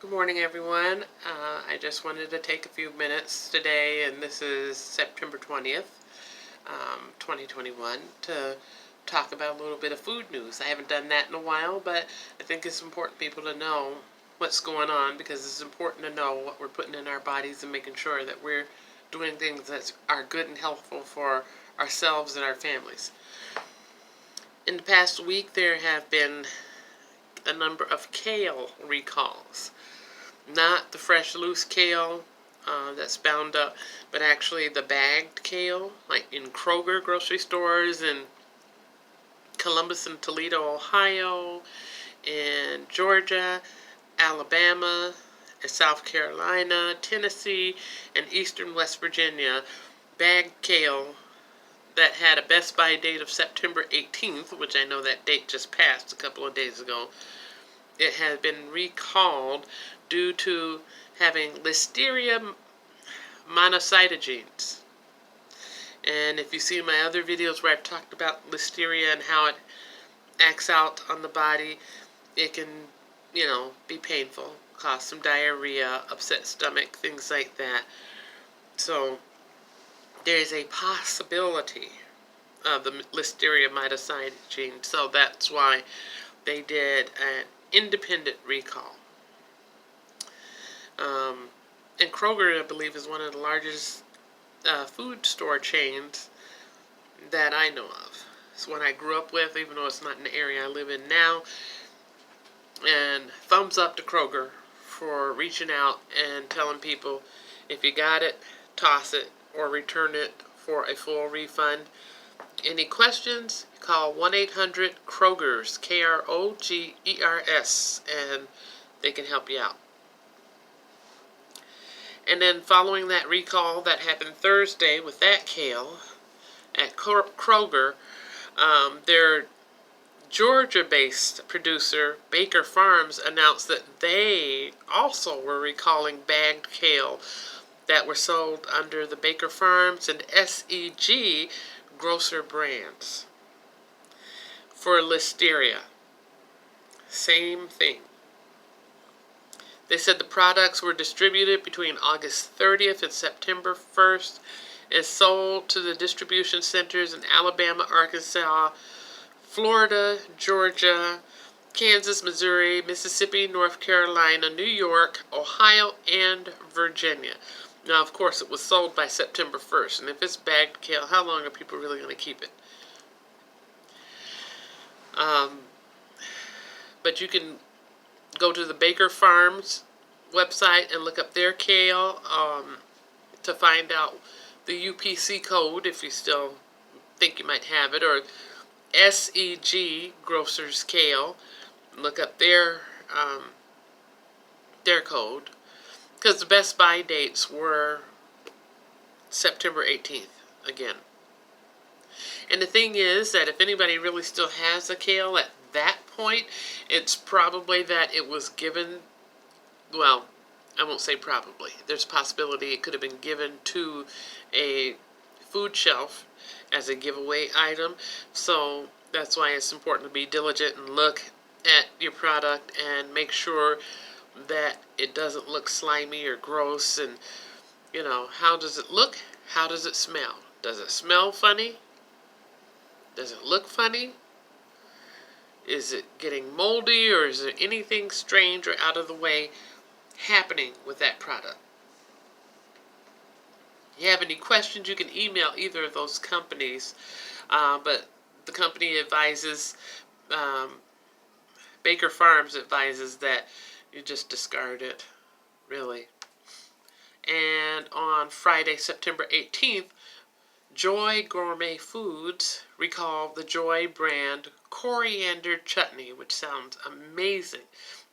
Good morning, everyone. I just wanted to take a few minutes today, and this is September 20th, 2021, to talk about a little bit of food news. I haven't done that in a while, but I think it's important for people to know what's going on because it's important to know what we're putting in our bodies and making sure that we're doing things that are good and helpful for ourselves and our families. In the past week, there have been a number of kale recalls. Not the fresh, loose kale that's bound up, but actually the bagged kale, like in Kroger grocery stores in Columbus and Toledo, Ohio, in Georgia, Alabama, South Carolina, Tennessee, and eastern West Virginia. Bagged kale that had a best by date of September 18th, which I know that date just passed a couple of days ago. It has been recalled due to having Listeria monocytogenes. And if you see my other videos where I've talked about Listeria and how it acts out on the body, it can, be painful, cause some diarrhea, upset stomach, things like that. So there's a possibility of the Listeria monocytogene. So that's why they did an independent recall. And Kroger, I believe, is one of the largest food store chains that I know of. It's one I grew up with, even though it's not in the area I live in now. And thumbs up to Kroger for reaching out and telling people, if you got it, toss it or return it for a full refund. Any questions? Call 1-800-KROGERS, KROGERS, and they can help you out. And then following that recall that happened Thursday with that kale at Kroger, their Georgia-based producer, Baker Farms, announced that they also were recalling bagged kale that were sold under the Baker Farms and SEG grocer brands for Listeria. Same thing. They said the products were distributed between August 30th and September 1st and sold to the distribution centers in Alabama, Arkansas, Florida, Georgia, Kansas, Missouri, Mississippi, North Carolina, New York, Ohio, and Virginia. Now, of course, it was sold by September 1st, and if it's bagged kale, how long are people really going to keep it? But you can go to the Baker Farms website and look up their kale to find out the UPC code if you still think you might have it, or SEG Grocers Kale. Look up their code, because the best buy dates were September 18th again. And the thing is that if anybody really still has a kale at that point, it's probably that it was given, well, I won't say probably. There's a possibility it could have been given to a food shelf as a giveaway item. So that's why it's important to be diligent and look at your product and make sure that it doesn't look slimy or gross. And, how does it look? How does it smell? Does it smell funny? Does it look funny? Is it getting moldy, or is there anything strange or out of the way happening with that product? If you have any questions, you can email either of those companies, but the company advises, Baker Farms advises that you just discard it, really. And on Friday, September 18th, Joy Gourmet Foods recalled the Joy brand coriander chutney, which sounds amazing.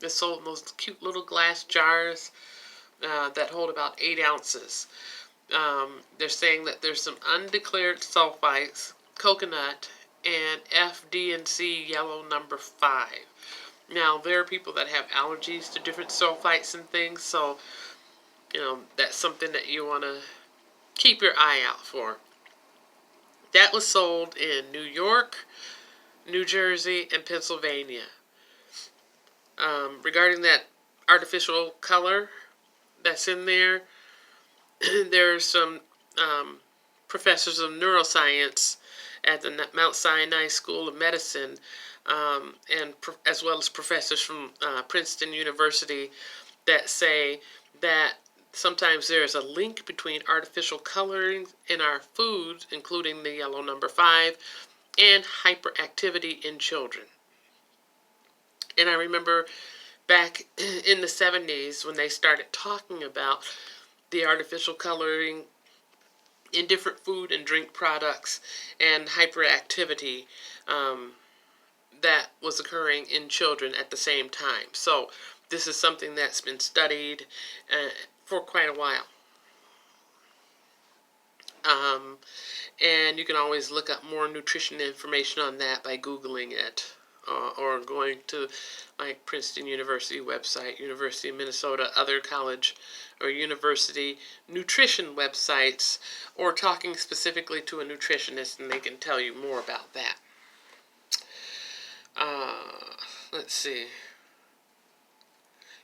It's sold in those cute little glass jars that hold about 8 ounces. They're saying that there's some undeclared sulfites, coconut, and FD&C yellow number 5. Now, there are people that have allergies to different sulfites and things, so, that's something that you want to keep your eye out for. That was sold in New York, New Jersey, and Pennsylvania. Regarding that artificial color that's in there. There's some professors of neuroscience at the Mount Sinai School of Medicine, and as well as professors from Princeton University that say that sometimes there's a link between artificial coloring in our foods, including the yellow number 5, and hyperactivity in children. And I remember back in the 70s when they started talking about the artificial coloring in different food and drink products and hyperactivity that was occurring in children at the same time. So this is something that's been studied for quite a while. And you can always look up more nutrition information on that by Googling it, or going to like Princeton University website, University of Minnesota, other college or university nutrition websites, or talking specifically to a nutritionist and they can tell you more about that. Let's see.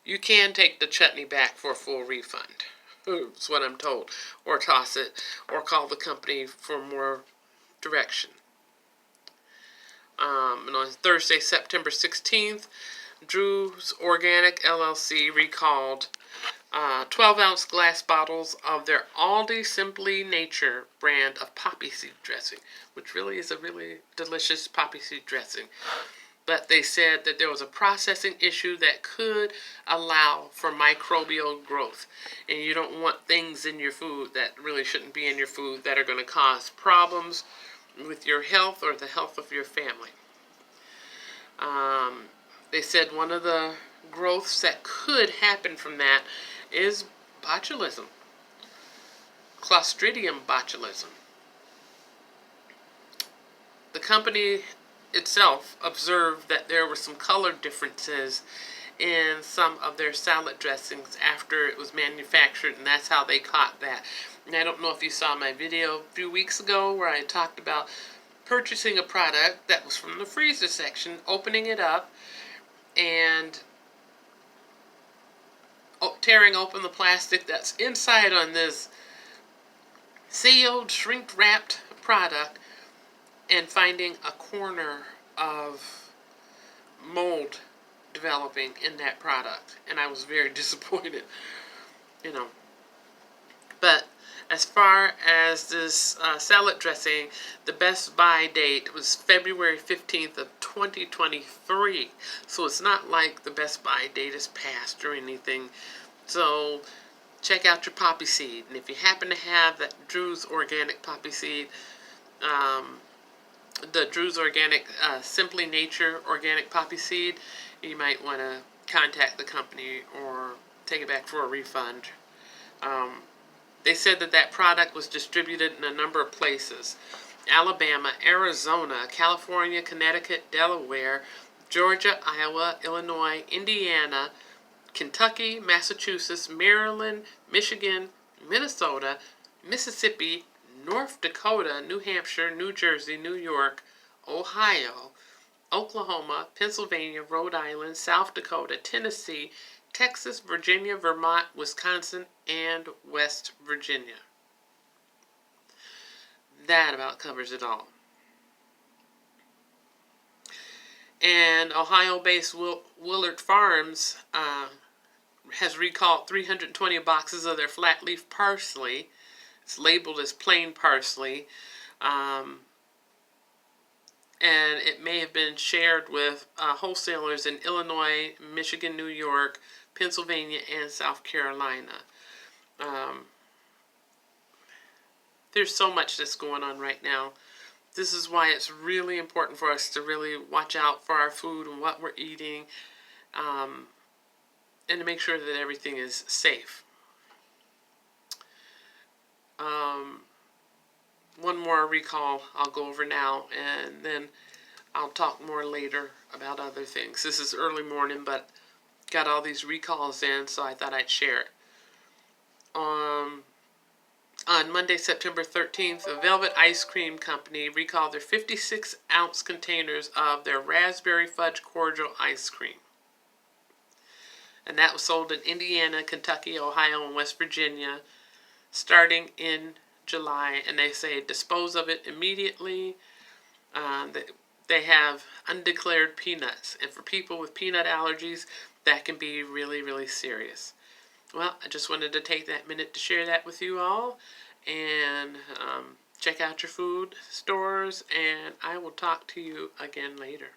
You can take the chutney back for a full refund. That's what I'm told. Or toss it, or call the company for more direction. And on Thursday, September 16th, Drew's Organic LLC recalled 12-ounce glass bottles of their Aldi Simply Nature brand of poppy seed dressing, which really is a really delicious poppy seed dressing. But they said that there was a processing issue that could allow for microbial growth. And you don't want things in your food that really shouldn't be in your food that are going to cause problems with your health or the health of your family. They said one of the growths that could happen from that is botulism, Clostridium botulism. The company itself observed that there were some color differences in some of their salad dressings after it was manufactured, and that's how they caught that. And I don't know if you saw my video a few weeks ago where I talked about purchasing a product that was from the freezer section, opening it up, and tearing open the plastic that's inside on this sealed, shrink-wrapped product, and finding a corner of mold developing in that product. And I was very disappointed, But as far as this salad dressing, the best buy date was February 15th of 2023. So it's not like the best buy date is passed or anything. So check out your poppy seed. And if you happen to have that Drew's Organic poppy seed, the Drew's Organic Simply Nature Organic poppy seed, you might want to contact the company or take it back for a refund. They said that product was distributed in a number of places: Alabama, Arizona, California, Connecticut, Delaware, Georgia, Iowa, Illinois, Indiana, Kentucky, Massachusetts, Maryland, Michigan, Minnesota, Mississippi, North Dakota, New Hampshire, New Jersey, New York, Ohio, Oklahoma, Pennsylvania, Rhode Island, South Dakota, Tennessee, Texas, Virginia, Vermont, Wisconsin, and West Virginia. That about covers it all. And Ohio-based Willard Farms has recalled 320 boxes of their flat leaf parsley. It's labeled as plain parsley. And it may have been shared with wholesalers in Illinois, Michigan, New York, Pennsylvania, and South Carolina. There's so much that's going on right now. This is why it's really important for us to really watch out for our food and what we're eating, and to make sure that everything is safe. One more recall I'll go over now, and then I'll talk more later about other things. This is early morning, but got all these recalls in, so I thought I'd share it. On Monday, September 13th, the Velvet Ice Cream Company recalled their 56-ounce containers of their raspberry fudge cordial ice cream. and that was sold in Indiana, Kentucky, Ohio, and West Virginia starting in July. And they say dispose of it immediately. They have undeclared peanuts, and for people with peanut allergies, that can be really, really serious. Well, I just wanted to take that minute to share that with you all, and check out your food stores, and I will talk to you again later.